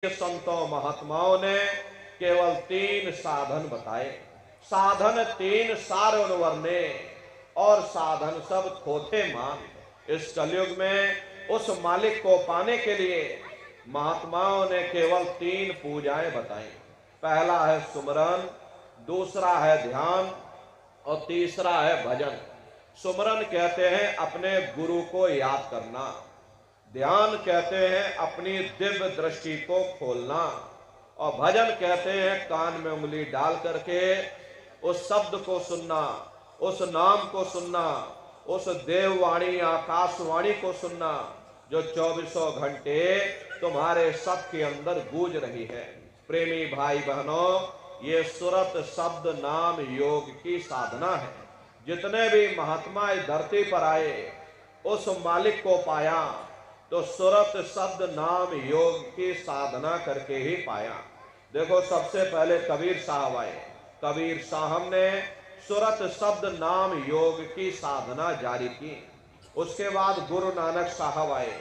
संतों महात्माओं ने केवल 3 साधन बताए। साधन 3 सारण वर्णे और साधन सब थोथे मान। इस कलयुग में उस मालिक को पाने के लिए महात्माओं ने केवल 3 पूजाएं बताई। पहला है सुमरन, दूसरा है ध्यान और तीसरा है भजन। सुमरन कहते हैं अपने गुरु को याद करना, ध्यान कहते हैं अपनी दिव्य दृष्टि को खोलना, और भजन कहते हैं कान में उंगली डाल करके उस शब्द को सुनना, उस नाम को सुनना, उस देववाणी आकाशवाणी को सुनना जो 24 घंटे तुम्हारे सबके अंदर गूंज रही है। प्रेमी भाई बहनों, ये सुरत शब्द नाम योग की साधना है। जितने भी महात्मा इस धरती पर आए उस मालिक को पाया तो सुरत शब्द नाम योग की साधना करके ही पाया। देखो, सबसे पहले कबीर साहब आए। कबीर साहब ने सुरत शब्द नाम योग की साधना जारी की। उसके बाद गुरु नानक साहब आए।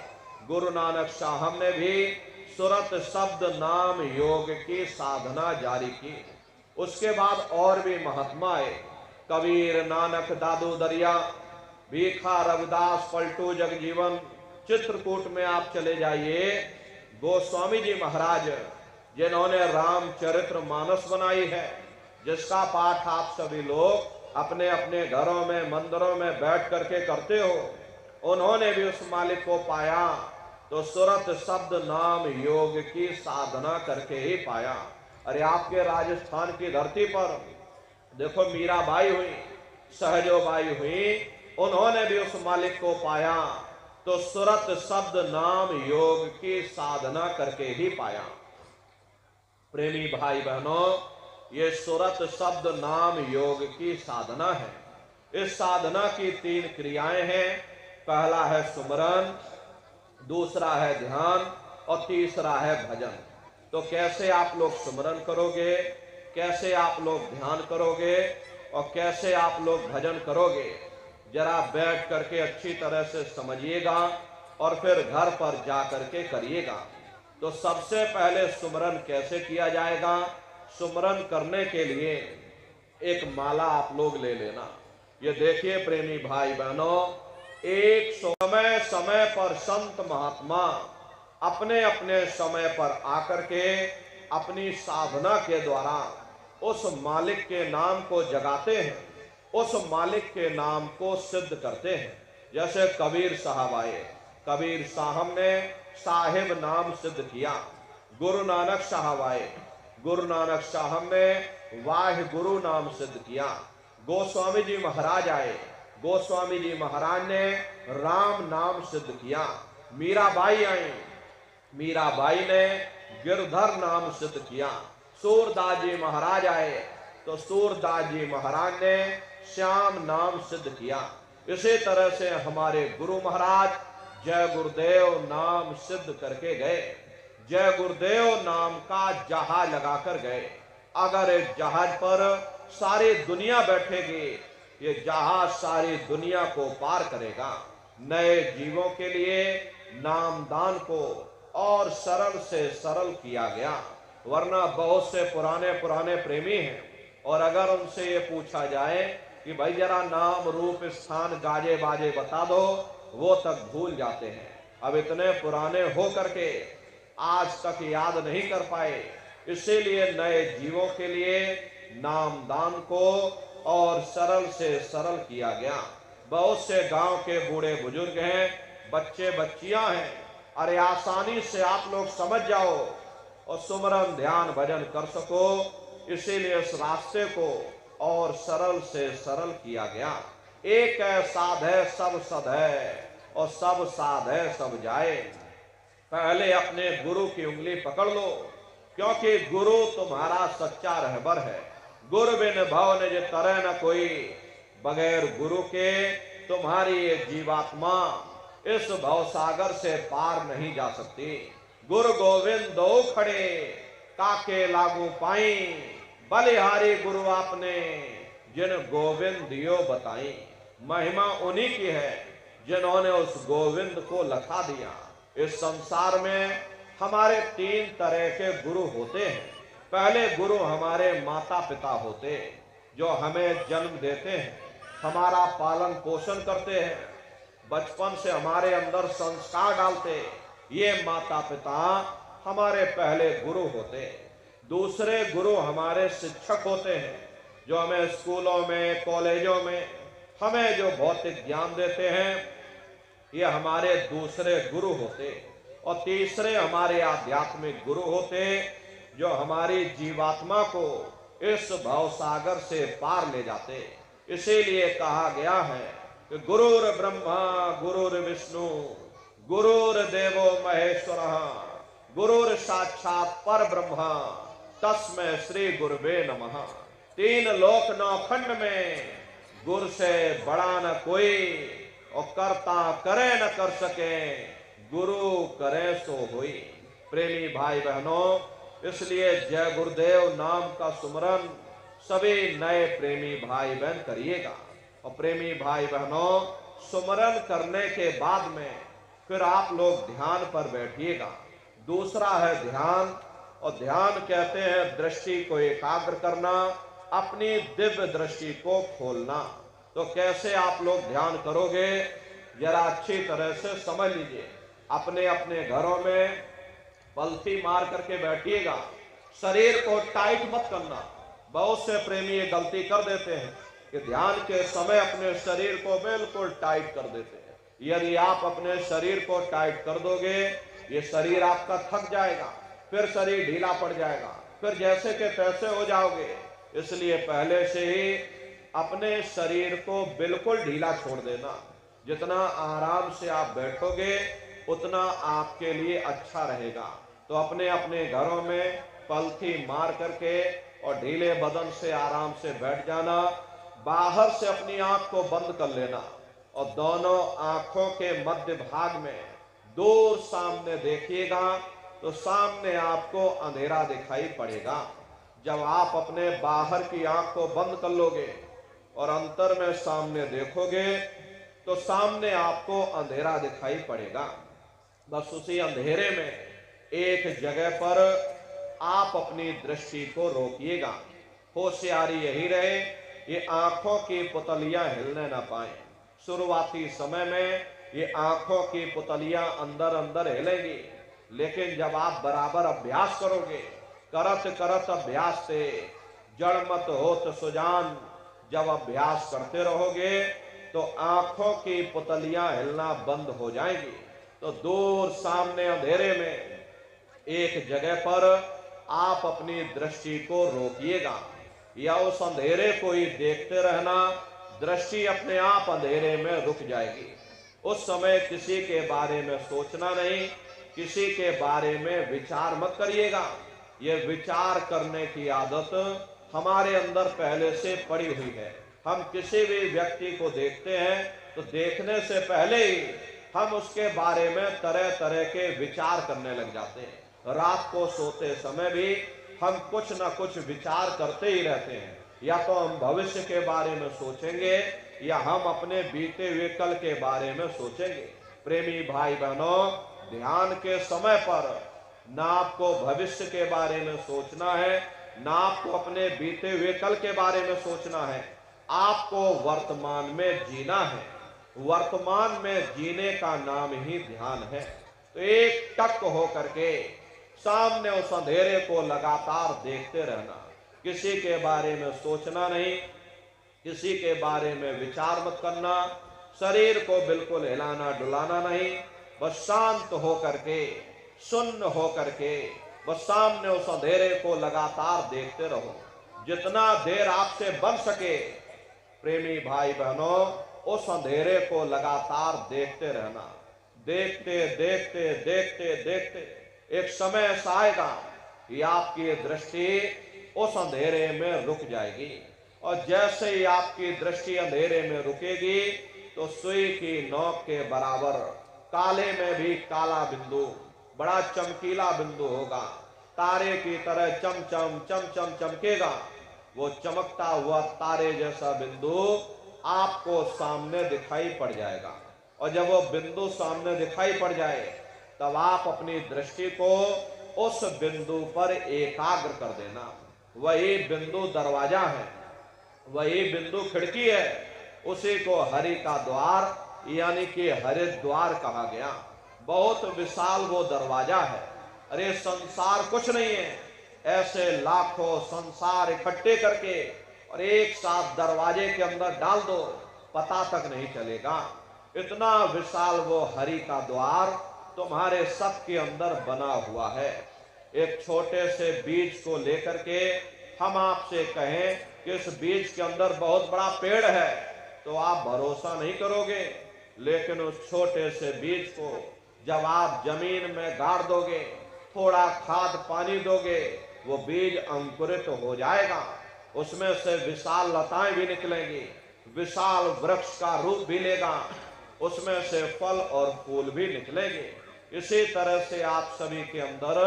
गुरु नानक साहब ने भी सुरत शब्द नाम योग की साधना जारी की। उसके बाद और भी महात्मा आए, कबीर, नानक, दादू दरिया, भीखा, रविदास, पलटू, जगजीवन। चित्रकूट में आप चले जाइए, गोस्वामी जी महाराज जिन्होंने रामचरित्र मानस बनाई है, जिसका पाठ आप सभी लोग अपने अपने घरों में मंदिरों में बैठ करके करते हो, उन्होंने भी उस मालिक को पाया तो सुरत शब्द नाम योग की साधना करके ही पाया। अरे आपके राजस्थान की धरती पर देखो, मीराबाई हुई, सहजोबाई हुई, उन्होंने भी उस मालिक को पाया तो सुरत शब्द नाम योग की साधना करके ही पाया। प्रेमी भाई बहनों, ये सुरत शब्द नाम योग की साधना है। इस साधना की 3 क्रियाएं हैं। पहला है सुमरन, दूसरा है ध्यान और तीसरा है भजन। तो कैसे आप लोग सुमरन करोगे, कैसे आप लोग ध्यान करोगे और कैसे आप लोग भजन करोगे, जरा बैठ करके अच्छी तरह से समझिएगा और फिर घर पर जा करके करिएगा। तो सबसे पहले सुमरन कैसे किया जाएगा? सुमरन करने के लिए एक माला आप लोग ले लेना। ये देखिए प्रेमी भाई बहनों, एक समय समय पर संत महात्मा अपने अपने समय पर आकर के अपनी साधना के द्वारा उस मालिक के नाम को जगाते हैं, उस मालिक के नाम को सिद्ध करते हैं। जैसे कबीर साहब आए, कबीर साहब ने साहिब नाम सिद्ध किया। गुरु नानक साहब आए, गुरु नानक साहब ने वाह गुरु नाम सिद्ध किया। गोस्वामी जी महाराज आए, गोस्वामी जी महाराज ने राम नाम सिद्ध किया। मीराबाई आई, मीराबाई ने गिरधर नाम सिद्ध किया। सूरदास जी महाराज आए तो सूरदास जी महाराज ने श्याम नाम सिद्ध किया। इसी तरह से हमारे गुरु महाराज जय गुरुदेव नाम सिद्ध करके गए। जय गुरुदेव नाम का जहाज लगाकर गए। अगर इस जहाज पर सारी दुनिया बैठेगी, ये जहाज सारी दुनिया को पार करेगा। नए जीवों के लिए नामदान को और सरल से सरल किया गया, वरना बहुत से पुराने पुराने प्रेमी हैं और अगर उनसे ये पूछा जाए कि भाई जरा नाम रूप स्थान गाजे बाजे बता दो, वो तक भूल जाते हैं। अब इतने पुराने हो करके आज तक याद नहीं कर पाए। इसीलिए नए जीवों के लिए नामदान को और सरल से सरल किया गया। बहुत से गांव के बूढ़े बुजुर्ग हैं, बच्चे बच्चियां हैं, अरे आसानी से आप लोग समझ जाओ और सुमरन ध्यान भजन कर सको, इसीलिए इस रास्ते को और सरल से सरल किया गया। एक है साध है सब सद है और सब साध है सब जाए। पहले अपने गुरु की उंगली पकड़ लो, क्योंकि गुरु तुम्हारा सच्चा रहबर है। गुरु बिन भव निज तरह न कोई, बगैर गुरु के तुम्हारी ये जीवात्मा इस भवसागर से पार नहीं जा सकती। गुरु गोविंद दो खड़े काके लागू पाई, बलिहारी गुरु आपने जिन गोविंद दियो बताई। महिमा उन्हीं की है जिन्होंने उस गोविंद को लखा दिया। इस संसार में हमारे तीन तरह के गुरु होते हैं। पहले गुरु हमारे माता पिता होते, जो हमें जन्म देते हैं, हमारा पालन पोषण करते हैं, बचपन से हमारे अंदर संस्कार डालते। ये माता पिता हमारे पहले गुरु होते। दूसरे गुरु हमारे शिक्षक होते हैं, जो हमें स्कूलों में, कॉलेजों में हमें जो भौतिक ज्ञान देते हैं, ये हमारे दूसरे गुरु होते। और तीसरे हमारे आध्यात्मिक गुरु होते, जो हमारी जीवात्मा को इस भवसागर से पार ले जाते। इसीलिए कहा गया है कि गुरुर ब्रह्मा गुरुर विष्णु गुरुर्देवो महेश्वरः गुरुर साक्षात पर ब्रह्मा तस्मै श्री गुरुवे नमः। तीन लोक नौखंड में गुरु से बड़ा न कोई, और करता करे न कर सके, गुरु करे सो होई। प्रेमी भाई बहनों, इसलिए जय गुरुदेव नाम का सुमरन सभी नए प्रेमी भाई बहन करिएगा। और प्रेमी भाई बहनों, सुमरन करने के बाद में फिर आप लोग ध्यान पर बैठिएगा। दूसरा है ध्यान, और ध्यान कहते हैं दृष्टि को एकाग्र करना, अपनी दिव्य दृष्टि को खोलना। तो कैसे आप लोग ध्यान करोगे, जरा अच्छी तरह से समझ लीजिए। अपने अपने घरों में पलथी मार करके बैठिएगा, शरीर को टाइट मत करना। बहुत से प्रेमी ये गलती कर देते हैं कि ध्यान के समय अपने शरीर को बिल्कुल टाइट कर देते हैं। यदि आप अपने शरीर को टाइट कर दोगे, ये शरीर आपका थक जाएगा, फिर शरीर ढीला पड़ जाएगा, फिर जैसे के तैसे हो जाओगे। इसलिए पहले से ही अपने शरीर को बिल्कुल ढीला छोड़ देना। जितना आराम से आप बैठोगे उतना आपके लिए अच्छा रहेगा। तो अपने अपने घरों में पलथी मार करके और ढीले बदन से आराम से बैठ जाना। बाहर से अपनी आंख को बंद कर लेना और दोनों आंखों के मध्य भाग में दूर सामने देखिएगा, तो सामने आपको अंधेरा दिखाई पड़ेगा। जब आप अपने बाहर की आंख को बंद कर लोगे और अंतर में सामने देखोगे, तो सामने आपको अंधेरा दिखाई पड़ेगा। बस उसी अंधेरे में एक जगह पर आप अपनी दृष्टि को रोकिएगा। होशियारी यही रहे, ये आंखों की पुतलियां हिलने ना पाए। शुरुआती समय में ये आंखों की पुतलियां अंदर अंदर हिलेंगी, लेकिन जब आप बराबर अभ्यास करोगे, करत करत अभ्यास से जड़ मत होत सुजान, जब अभ्यास करते रहोगे तो आंखों की पुतलियां हिलना बंद हो जाएंगी। तो दूर सामने अंधेरे में एक जगह पर आप अपनी दृष्टि को रोकिएगा, या उस अंधेरे को ही देखते रहना। दृष्टि अपने आप अंधेरे में रुक जाएगी। उस समय किसी के बारे में सोचना नहीं, किसी के बारे में विचार मत करिएगा। ये विचार करने की आदत हमारे अंदर पहले से पड़ी हुई है। हम किसी भी व्यक्ति को देखते हैं तो देखने से पहले ही हम उसके बारे में तरह तरह के विचार करने लग जाते हैं। रात को सोते समय भी हम कुछ न कुछ विचार करते ही रहते हैं। या तो हम भविष्य के बारे में सोचेंगे, या हम अपने बीते हुए कल के बारे में सोचेंगे। प्रेमी भाई बहनों, ध्यान के समय पर ना आपको भविष्य के बारे में सोचना है, ना आपको अपने बीते हुए कल के बारे में सोचना है। आपको वर्तमान में जीना है। वर्तमान में जीने का नाम ही ध्यान है। तो एक टक हो करके सामने उस अंधेरे को लगातार देखते रहना। किसी के बारे में सोचना नहीं, किसी के बारे में विचार मत करना, शरीर को बिल्कुल हिलाना डुलाना नहीं। बस शांत हो करके, शून्य हो करके बस सामने उस अंधेरे को लगातार देखते रहो। जितना देर आपसे बन सके प्रेमी भाई बहनों, उस अंधेरे को लगातार देखते रहना। देखते देखते देखते देखते एक समय ऐसा आएगा कि आपकी दृष्टि उस अंधेरे में रुक जाएगी। और जैसे ही आपकी दृष्टि अंधेरे में रुकेगी तो सुई की नोक के बराबर काले में भी काला बिंदु, बड़ा चमकीला बिंदु होगा। तारे की तरह चमचम चमचम चमकेगा। वो चमकता हुआ तारे जैसा बिंदु आपको सामने दिखाई पड़ जाएगा। और जब वो बिंदु सामने दिखाई पड़ जाए तब आप अपनी दृष्टि को उस बिंदु पर एकाग्र कर देना। वही बिंदु दरवाजा है, वही बिंदु खिड़की है, उसी को हरि का द्वार यानी कि हरिद्वार कहा गया। बहुत विशाल वो दरवाजा है। अरे संसार कुछ नहीं है, ऐसे लाखों संसार इकट्ठे करके और एक साथ दरवाजे के अंदर डाल दो, पता तक नहीं चलेगा। इतना विशाल वो हरि का द्वार तुम्हारे सब के अंदर बना हुआ है। एक छोटे से बीज को लेकर के हम आपसे कहें कि इस बीज के अंदर बहुत बड़ा पेड़ है, तो आप भरोसा नहीं करोगे। लेकिन उस छोटे से बीज को जब आप जमीन में गाड़ दोगे, थोड़ा खाद पानी दोगे, वो बीज अंकुरित हो जाएगा। उसमें से विशाल लताएं भी निकलेंगी, विशाल वृक्ष का रूप भी लेगा, उसमें से फल और फूल भी निकलेंगे। इसी तरह से आप सभी के अंदर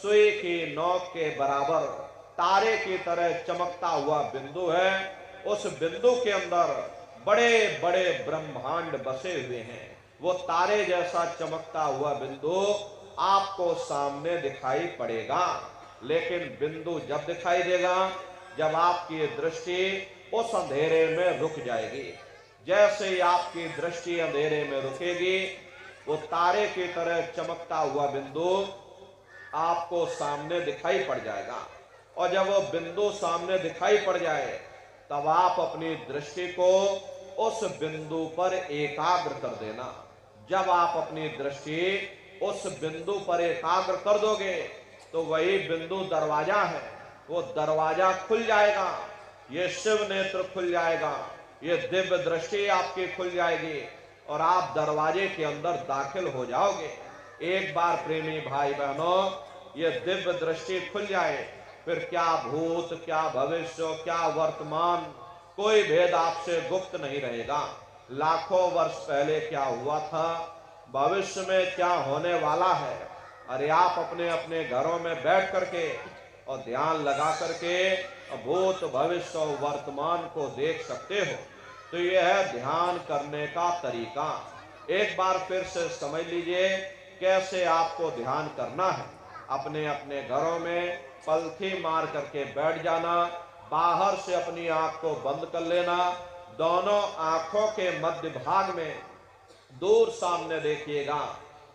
सुई की नोक के बराबर तारे की तरह चमकता हुआ बिंदु है। उस बिंदु के अंदर बड़े बड़े ब्रह्मांड बसे हुए हैं। वो तारे जैसा चमकता हुआ बिंदु आपको सामने दिखाई पड़ेगा। लेकिन बिंदु जब दिखाई देगा जब आपकी दृष्टि उस अंधेरे में रुक जाएगी। जैसे ही आपकी दृष्टि अंधेरे में रुकेगी, वो तारे की तरह चमकता हुआ बिंदु आपको सामने दिखाई पड़ जाएगा। और जब वो बिंदु सामने दिखाई पड़ जाए, तब आप अपनी दृष्टि को उस बिंदु पर एकाग्र कर देना। जब आप अपनी दृष्टि उस बिंदु पर एकाग्र कर दोगे, तो वही बिंदु दरवाजा है। वो दरवाजा खुल जाएगा, ये शिव नेत्र खुल जाएगा, ये दिव्य दृष्टि आपकी खुल जाएगी और आप दरवाजे के अंदर दाखिल हो जाओगे। एक बार प्रेमी भाई बहनों, ये दिव्य दृष्टि खुल जाए, फिर क्या भूत, क्या भविष्य, क्या वर्तमान, कोई भेद आपसे गुप्त नहीं रहेगा। लाखों वर्ष पहले क्या हुआ था, भविष्य में क्या होने वाला है, अरे आप अपने अपने घरों में बैठ करके और ध्यान लगा करके भूत, भविष्य और वर्तमान को देख सकते हो। तो यह है ध्यान करने का तरीका। एक बार फिर से समझ लीजिए कैसे आपको ध्यान करना है। अपने अपने घरों में पलथी मार करके बैठ जाना, बाहर से अपनी आंख को बंद कर लेना, दोनों आंखों के मध्य भाग में दूर सामने देखिएगा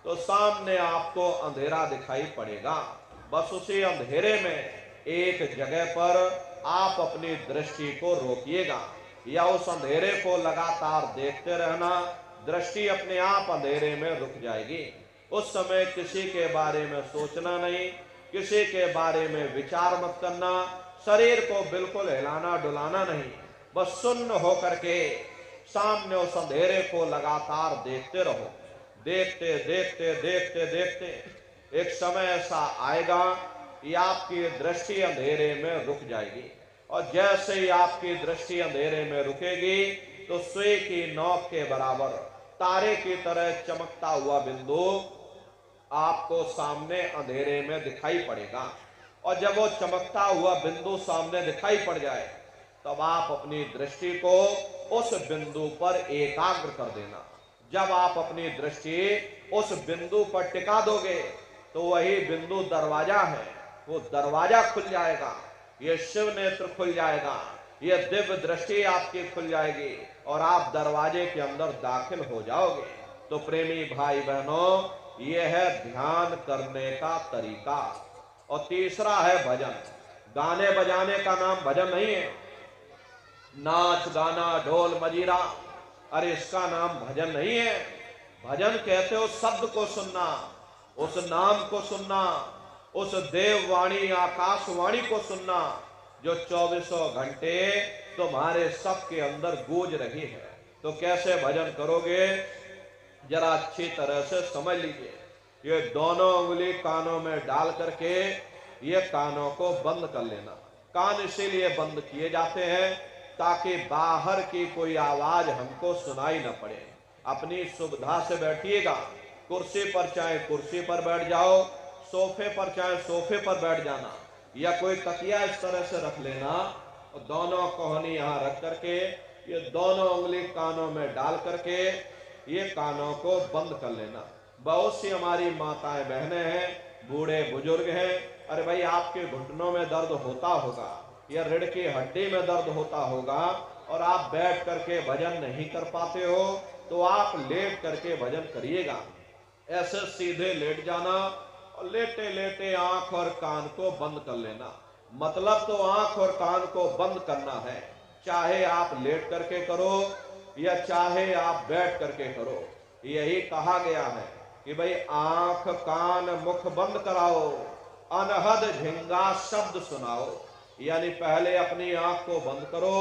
तो सामने आपको अंधेरा दिखाई पड़ेगा। बस उसी अंधेरे में एक जगह पर आप अपनी दृष्टि को रोकिएगा या उस अंधेरे को लगातार देखते रहना। दृष्टि अपने आप अंधेरे में रुक जाएगी। उस समय किसी के बारे में सोचना नहीं, किसी के बारे में विचार मत करना, शरीर को बिल्कुल हिलाना डुलाना नहीं, बस सुन्न होकर के सामने उस अंधेरे को लगातार देखते रहो। देखते देखते देखते देखते एक समय ऐसा आएगा कि आपकी दृष्टि अंधेरे में रुक जाएगी। और जैसे ही आपकी दृष्टि अंधेरे में रुकेगी, तो सुई की नोक के बराबर तारे की तरह चमकता हुआ बिंदु आपको सामने अंधेरे में दिखाई पड़ेगा। और जब वो चमकता हुआ बिंदु सामने दिखाई पड़ जाए, तब आप अपनी दृष्टि को उस बिंदु पर एकाग्र कर देना। जब आप अपनी दृष्टि उस बिंदु पर टिका दोगे, तो वही बिंदु दरवाजा है। वो दरवाजा खुल जाएगा, ये शिव नेत्र खुल जाएगा, ये दिव्य दृष्टि आपकी खुल जाएगी और आप दरवाजे के अंदर दाखिल हो जाओगे। तो प्रेमी भाई बहनों, ये है ध्यान करने का तरीका। और तीसरा है भजन। गाने बजाने का नाम भजन नहीं है। नाच गाना ढोल मजीरा, अरे इसका नाम भजन नहीं है। भजन कहते हो शब्द को सुनना, उस नाम को सुनना, उस देववाणी आकाशवाणी को सुनना जो 24 घंटे तुम्हारे सबके अंदर गूंज रही है। तो कैसे भजन करोगे, जरा अच्छी तरह से समझ लीजिए। ये दोनों उंगली कानों में डाल करके ये कानों को बंद कर लेना। कान इसीलिए बंद किए जाते हैं ताकि बाहर की कोई आवाज हमको सुनाई न पड़े। अपनी सुविधा से बैठिएगा। कुर्सी पर चाहे कुर्सी पर बैठ जाओ, सोफे पर चाहे सोफे पर बैठ जाना, या कोई तकिया इस तरह से रख लेना और दोनों कोहनी यहाँ रख करके ये दोनों उंगली कानों में डाल करके ये कानों को बंद कर लेना। बहुत सी हमारी माताएं बहनें हैं, बूढ़े बुजुर्ग हैं, अरे भाई आपके घुटनों में दर्द होता होगा या रीढ़ की हड्डी में दर्द होता होगा और आप बैठ करके भजन नहीं कर पाते हो, तो आप लेट करके भजन करिएगा। ऐसे सीधे लेट जाना और लेटे लेटे आंख और कान को बंद कर लेना। मतलब तो आंख और कान को बंद करना है, चाहे आप लेट करके करो या चाहे आप बैठ करके करो। यही कहा गया है कि भाई आंख कान मुख बंद कराओ, अनहद झिंगा शब्द सुनाओ। यानी पहले अपनी आंख को बंद करो,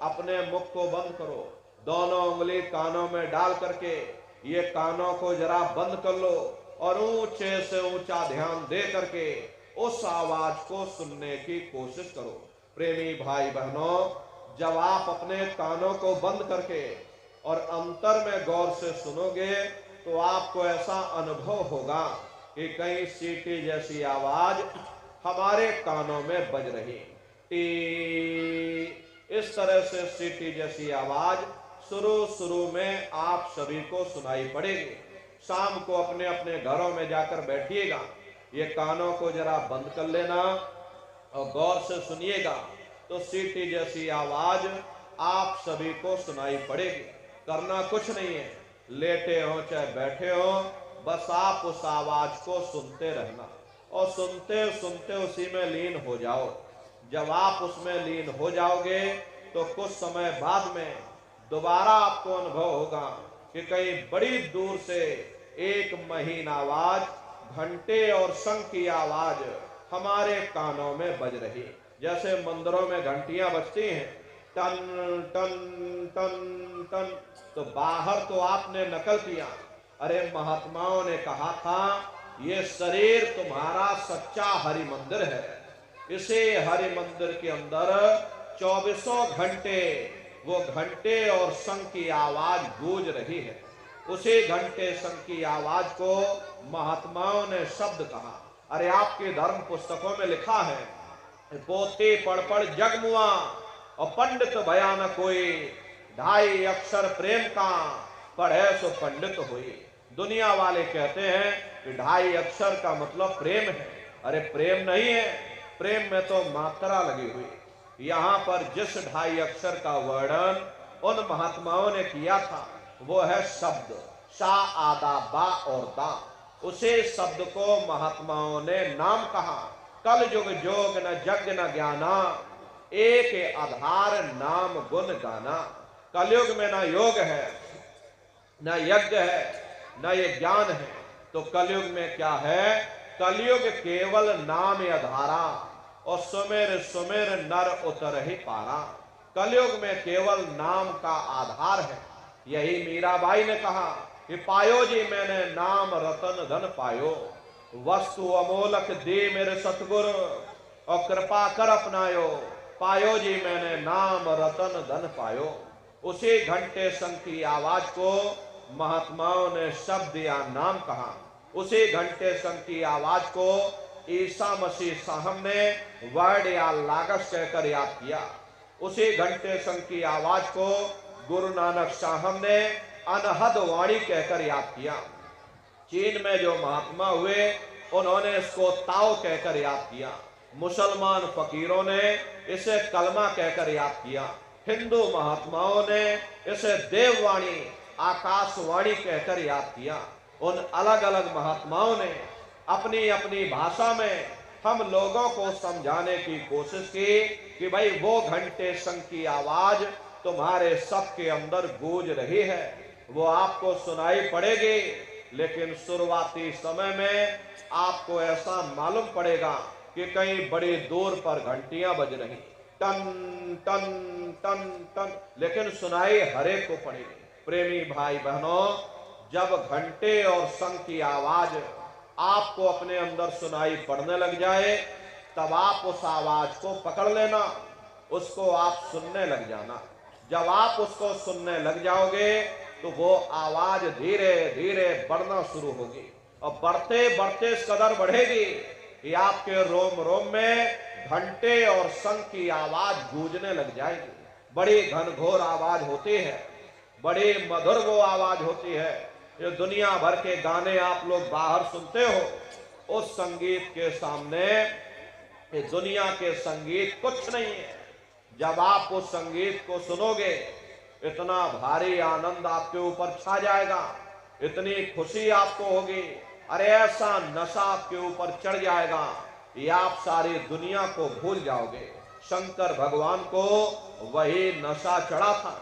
अपने मुख को बंद करो, दोनों उंगली कानों में डाल करके ये कानों को जरा बंद कर लो और ऊंचे से ऊंचा ध्यान दे करके उस आवाज को सुनने की कोशिश करो। प्रेमी भाई बहनों, जब आप अपने कानों को बंद करके और अंतर में गौर से सुनोगे तो आपको ऐसा अनुभव होगा कि कहीं सीटी जैसी आवाज हमारे कानों में बज रही। टी, इस तरह से सीटी जैसी आवाज शुरू में आप सभी को सुनाई पड़ेगी। शाम को अपने अपने घरों में जाकर बैठिएगा, ये कानों को जरा बंद कर लेना और गौर से सुनिएगा, तो सीटी जैसी आवाज आप सभी को सुनाई पड़ेगी। करना कुछ नहीं है, लेटे हो चाहे बैठे हो, बस आप उस आवाज को सुनते रहना और सुनते सुनते उसी में लीन हो जाओ। जब आप उसमें लीन हो जाओगे तो कुछ समय बाद में दोबारा आपको अनुभव होगा कि कहीं बड़ी दूर से एक महीन आवाज, घंटे और शंख की आवाज हमारे कानों में बज रही। जैसे मंदिरों में घंटियां बजती हैं, टन टन टन टन, तो बाहर तो आपने नकल किया। अरे महात्माओं ने कहा था ये शरीर तुम्हारा सच्चा हरि मंदिर है, इसे हरि मंदिर के अंदर 24 घंटे वो घंटे और शंख की आवाज गूंज रही है। उसी घंटे शंख की आवाज को महात्माओं ने शब्द कहा। अरे आपके धर्म पुस्तकों में लिखा है, पोते पढ़ पढ़ जग मुआ और पंडित भया न कोई, 2.5 अक्षर प्रेम का पढ़े सो पंडित हुई। दुनिया वाले कहते हैं कि 2.5 अक्षर का मतलब प्रेम है। अरे प्रेम नहीं है, प्रेम में तो मात्रा लगी हुई। यहाँ पर जिस 2.5 अक्षर का वर्णन उन महात्माओं ने किया था वो है शब्द सा आदा बा और दा। उसे शब्द को महात्माओं ने नाम कहा। कल युग जोग न जग न ज्ञाना, एक आधार नाम गुण गाना। कलयुग में न योग है न यज्ञ है न ये ज्ञान है, तो कलयुग में क्या है? कलयुग केवल नाम आधारा और सुमेर सुमेर नर उतर ही पारा। कलयुग में केवल नाम का आधार है। यही मीराबाई ने कहा कि पायो जी मैंने नाम रतन धन पायो, वस्तु अमोलक दे मेरे सतगुरु और कृपा कर अपनायो। पायो जी मैंने नाम रतन धन पायो। उसी घंटे शंख की आवाज को महात्माओं ने शब्द या नाम कहा। उसी घंटे शंख की आवाज को ईसा मसीह साहब ने वर्ड या लागस कहकर याद किया। उसी घंटे शंख की आवाज को गुरु नानक साहब ने अनहद वाणी कहकर याद किया। चीन में जो महात्मा हुए उन्होंने इसको ताओ कहकर याद किया। मुसलमान फकीरों ने इसे कलमा कहकर याद किया। हिंदू महात्माओं ने इसे देववाणी आकाशवाणी कहकर याद किया। उन अलग अलग महात्माओं ने अपनी अपनी भाषा में हम लोगों को समझाने की कोशिश की कि भाई वो घंटे शंख की आवाज तुम्हारे सबके अंदर गूंज रही है, वो आपको सुनाई पड़ेगी। लेकिन शुरुआती समय में आपको ऐसा मालूम पड़ेगा कि कहीं बड़ी दूर पर घंटियां बज रही, टन टन टन टन, लेकिन सुनाई हरेक को पड़ेगी। प्रेमी भाई बहनों, जब घंटे और शंख की आवाज आपको अपने अंदर सुनाई पड़ने लग जाए, तब आप उस आवाज को पकड़ लेना, उसको आप सुनने लग जाना। जब आप उसको सुनने लग जाओगे तो वो आवाज धीरे धीरे बढ़ना शुरू होगी और बढ़ते बढ़ते इस कदर बढ़ेगी कि आपके रोम रोम में घंटे और शंख की आवाज गूंजने लग जाएगी। बड़ी घनघोर आवाज होती है, बड़ी मधुर वो आवाज होती है। ये दुनिया भर के गाने आप लोग बाहर सुनते हो, उस संगीत के सामने ये दुनिया के संगीत कुछ नहीं है। जब आप उस संगीत को सुनोगे, इतना भारी आनंद आपके ऊपर छा जाएगा, इतनी खुशी आपको होगी, अरे ऐसा नशा आपके ऊपर चढ़ जाएगा कि आप सारी दुनिया को भूल जाओगे। शंकर भगवान को वही नशा चढ़ा था।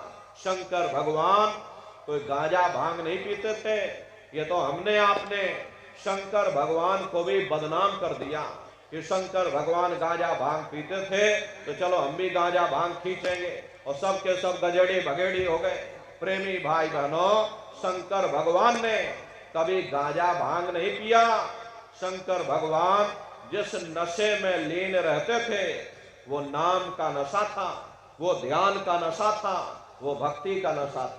शंकर भगवान कोई गांजा भांग नहीं पीते थे। ये तो हमने आपने शंकर भगवान को भी बदनाम कर दिया कि शंकर भगवान गांजा भांग पीते थे, तो चलो हम भी गांजा भांग खींचेंगे, और सब के सब गजेड़ी भगेड़ी हो गए। प्रेमी भाई बहनों, शंकर भगवान ने कभी गांजा भांग नहीं पिया। शंकर भगवान जिस नशे में लीन रहते थे, वो नाम का नशा था, वो ध्यान का नशा था, वो भक्ति का नशा था।